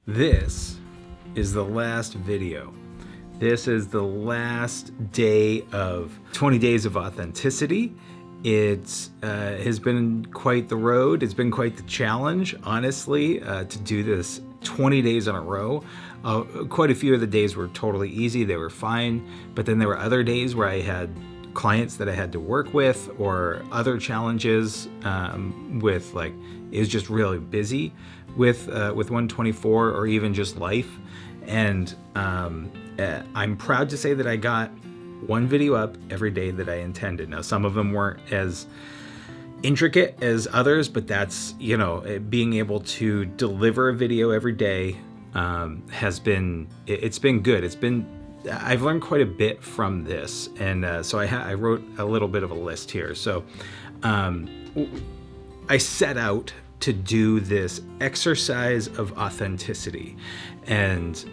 This is the last video. This is the last day of 20 days of authenticity. It has been quite the road. It's been quite the challenge, honestly, to do this 20 days in a row. Quite a few of the days were totally easy. They were fine. But then there were other days where I had clients that I had to work with or other challenges with, like, it was just really busy with 124 or even just life. And I'm proud to say that I got one video up every day that I intended. Now, some of them weren't as intricate as others, but that's, being able to deliver a video every day has been, it's been good. I've learned quite a bit from this. And so I wrote a little bit of a list here. So I set out to do this exercise of authenticity. And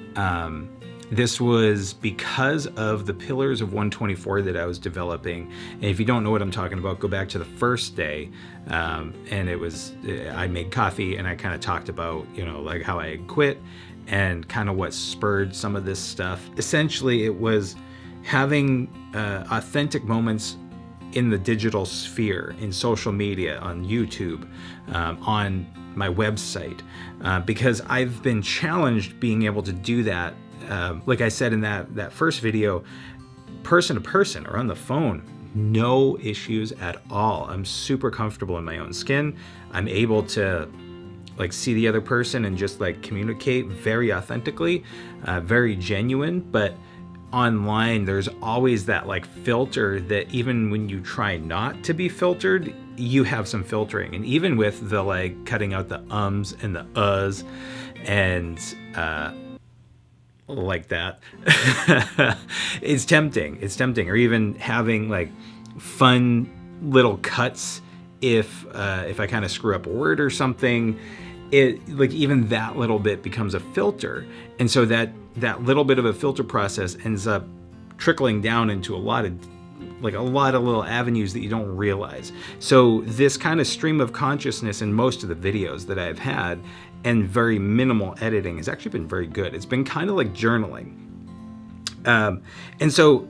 this was because of the pillars of 124 that I was developing. And if you don't know what I'm talking about, go back to the first day. And I made coffee and I kind of talked about, like how I had quit and kind of what spurred some of this stuff. Essentially, it was having authentic moments in the digital sphere, in social media, on YouTube, on my website, because I've been challenged being able to do that. Like I said in that first video, person to person or on the phone, no issues at all. I'm super comfortable in my own skin. I'm able to see the other person and just communicate very authentically, very genuine. But online, there's always that filter that even when you try not to be filtered, you have some filtering. And even with the cutting out the ums and the uhs and like that, it's tempting. Or even having fun little cuts if I kind of screw up a word or something. It even that little bit becomes a filter. And so that little bit of a filter process ends up trickling down into a lot of little avenues that you don't realize. So this kind of stream of consciousness in most of the videos that I've had and very minimal editing has actually been very good. It's been kind of like journaling. And so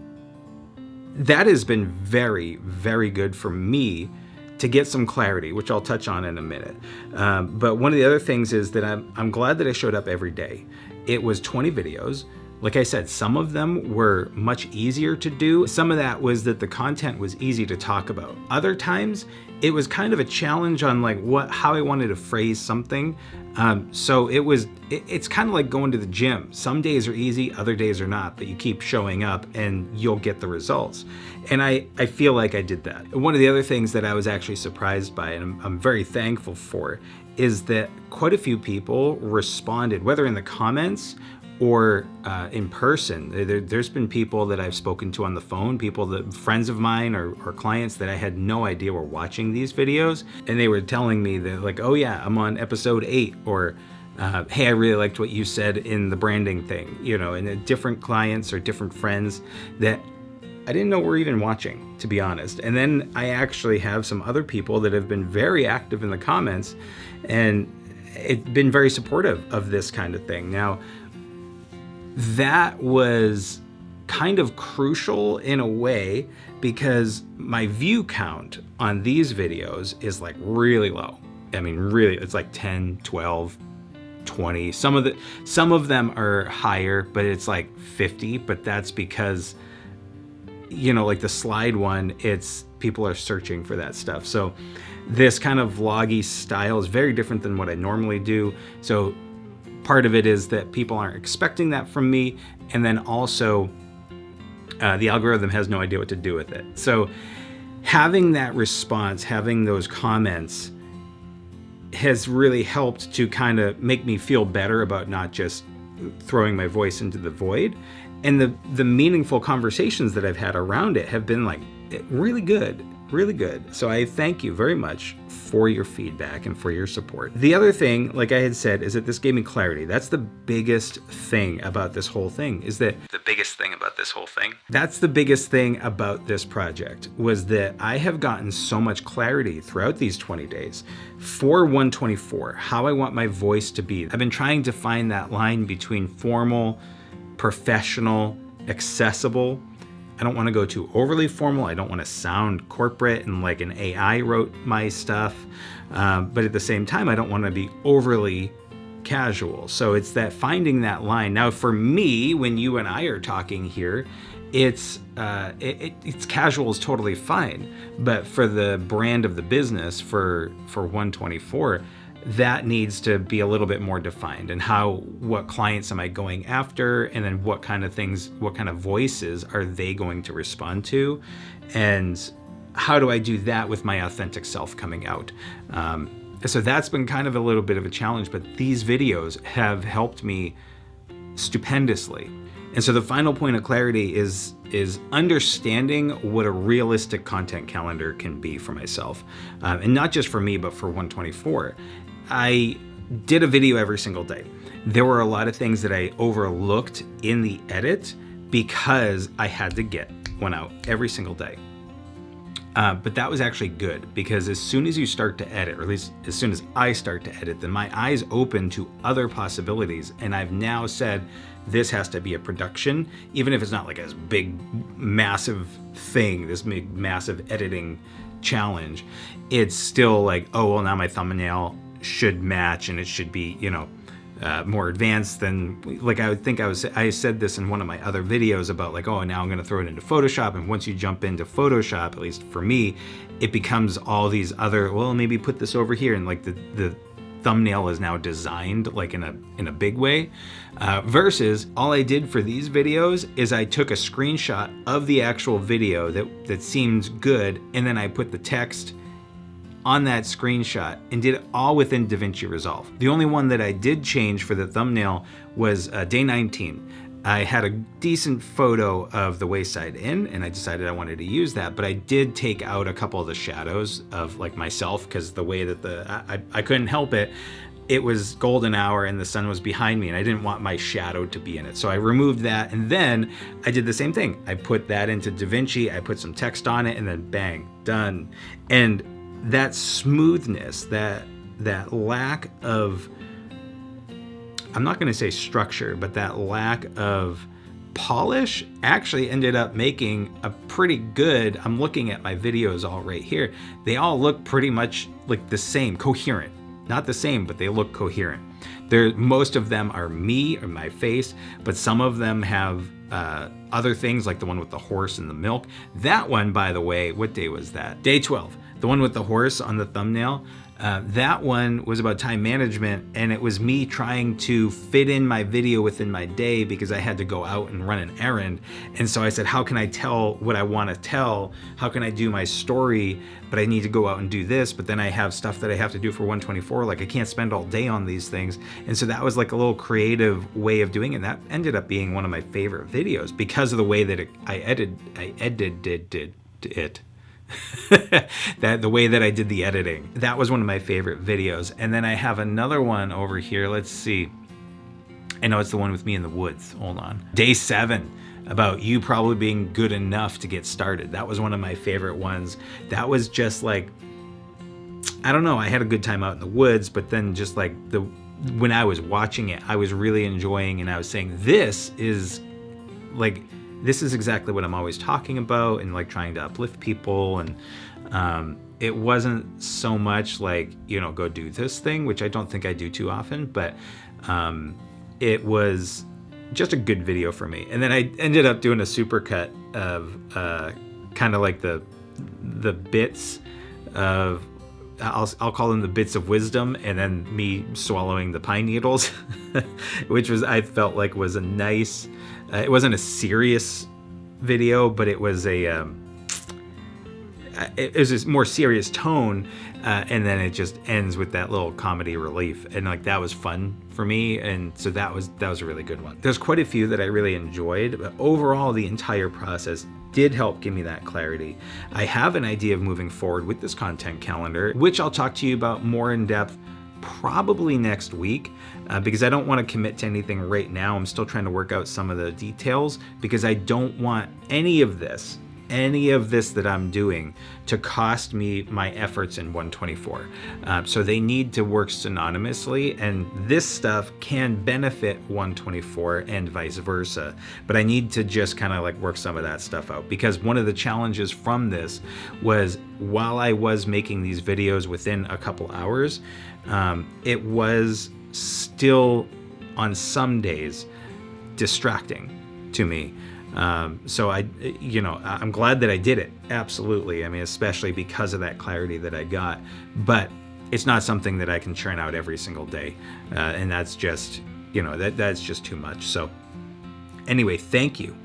that has been very, very good for me to get some clarity, which I'll touch on in a minute. But one of the other things is that I'm glad that I showed up every day. It was 20 videos. Like I said, some of them were much easier to do. Some of that was that the content was easy to talk about. Other times, it was kind of a challenge on how I wanted to phrase something. So it's kind of like going to the gym. Some days are easy, other days are not, but you keep showing up and you'll get the results. And I feel like I did that. One of the other things that I was actually surprised by, and I'm very thankful for, is that quite a few people responded, whether in the comments or in person. There's been people that I've spoken to on the phone, friends of mine or clients that I had no idea were watching these videos. And they were telling me that oh yeah, I'm on episode 8, or hey, I really liked what you said in the branding thing, and different clients or different friends that I didn't know were even watching, to be honest. And then I actually have some other people that have been very active in the comments and it's been very supportive of this kind of thing. Now, that was kind of crucial in a way because my view count on these videos is really low. I mean, really, it's 10, 12, 20. Some of them are higher, but it's 50, but that's because the slide one, it's people are searching for that stuff. So this kind of vloggy style is very different than what I normally do. So part of it is that people aren't expecting that from me. And then also the algorithm has no idea what to do with it. So having that response, having those comments has really helped to kind of make me feel better about not just throwing my voice into the void. And the meaningful conversations that I've had around it have been really good, really good. So I thank you very much for your feedback and for your support. The other thing, like I had said, is that this gave me clarity. That's the biggest thing about this whole thing, That's the biggest thing about this project, was that I have gotten so much clarity throughout these 20 days for 124, how I want my voice to be. I've been trying to find that line between formal, professional, accessible. I don't want to go too overly formal. I don't want to sound corporate and like an AI wrote my stuff. But at the same time, I don't want to be overly casual. So it's that finding that line. Now, for me, when you and I are talking here, it's casual is totally fine. But for the brand of the business, for 124, that needs to be a little bit more defined, and what clients am I going after, and then what kind of voices are they going to respond to, and how do I do that with my authentic self coming out. So that's been kind of a little bit of a challenge, but these videos have helped me stupendously. And so the final point of clarity is understanding what a realistic content calendar can be for myself. And not just for me, but for 124. I did a video every single day. There were a lot of things that I overlooked in the edit because I had to get one out every single day. But that was actually good, because as soon as you start to edit, or at least as soon as I start to edit, then my eyes open to other possibilities. And I've now said, this has to be a production, even if it's not like a big, massive thing, this big, massive editing challenge. It's still like, oh, well, now my thumbnail should match, and it should be, more advanced than, like, I said this in one of my other videos about like, oh, now I'm going to throw it into Photoshop. And once you jump into Photoshop, at least for me, it becomes all these other, well, maybe put this over here. And like the thumbnail is now designed like in a big way, versus all I did for these videos is I took a screenshot of the actual video that seemed good, and then I put the text on that screenshot and did it all within DaVinci Resolve. The only one that I did change for the thumbnail was day 19. I had a decent photo of the Wayside Inn, and I decided I wanted to use that, but I did take out a couple of the shadows of like myself, because the way that I couldn't help it. It was golden hour and the sun was behind me, and I didn't want my shadow to be in it. So I removed that, and then I did the same thing. I put that into DaVinci, I put some text on it, and then bang, done. And that smoothness, that lack of, I'm not going to say structure, but that lack of polish actually ended up making a pretty good, I'm looking at my videos all right here, they all look pretty much like the same, coherent. Not the same, but they look coherent. Most of them are me or my face, but some of them have other things, like the one with the horse and the milk. That one, by the way, what day was that? Day 12. The one with the horse on the thumbnail, that one was about time management, and it was me trying to fit in my video within my day because I had to go out and run an errand. And so I said, how can I tell what I want to tell? How can I do my story? But I need to go out and do this, but then I have stuff that I have to do for 124. Like, I can't spend all day on these things. And so that was like a little creative way of doing it. And that ended up being one of my favorite videos because of the way that I edited it. That the way that I did the editing, that was one of my favorite videos. And then I have another one over here. Let's see. I know it's the one with me in the woods. Hold on. Day 7, about you probably being good enough to get started. That was one of my favorite ones. That was just like, I don't know, I had a good time out in the woods, but then just like when I was watching it, I was really enjoying, and I was saying, this is exactly what I'm always talking about, and like trying to uplift people. And it wasn't so much like, go do this thing, which I don't think I do too often, but it was just a good video for me. And then I ended up doing a supercut of kind of like the bits of, I'll call them the bits of wisdom, and then me swallowing the pine needles, which I felt like was a nice, it wasn't a serious video, but it was it was this more serious tone, and then it just ends with that little comedy relief, and like that was fun for me, and so that was a really good one. There's quite a few that I really enjoyed, but overall the entire process did help give me that clarity. I have an idea of moving forward with this content calendar, which I'll talk to you about more in depth probably next week, because I don't want to commit to anything right now. I'm still trying to work out some of the details, because I don't want any of this that I'm doing to cost me my efforts in 124. So they need to work synonymously, and this stuff can benefit 124 and vice versa. But I need to just kind of like work some of that stuff out, because one of the challenges from this was, while I was making these videos within a couple hours, it was still on some days distracting to me. So I'm glad that I did it. Absolutely. I mean, especially because of that clarity that I got, but it's not something that I can churn out every single day. And that's just, that's just too much. So anyway, thank you.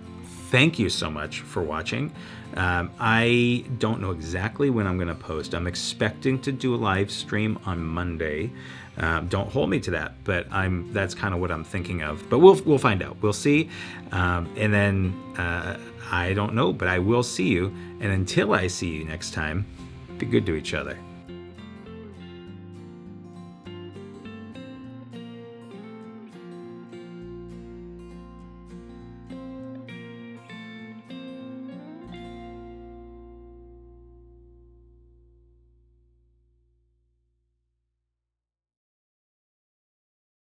Thank you so much for watching. I don't know exactly when I'm going to post. I'm expecting to do a live stream on Monday. Don't hold me to that, but that's kind of what I'm thinking of. But we'll find out. We'll see. And then I don't know, but I will see you. And until I see you next time, be good to each other.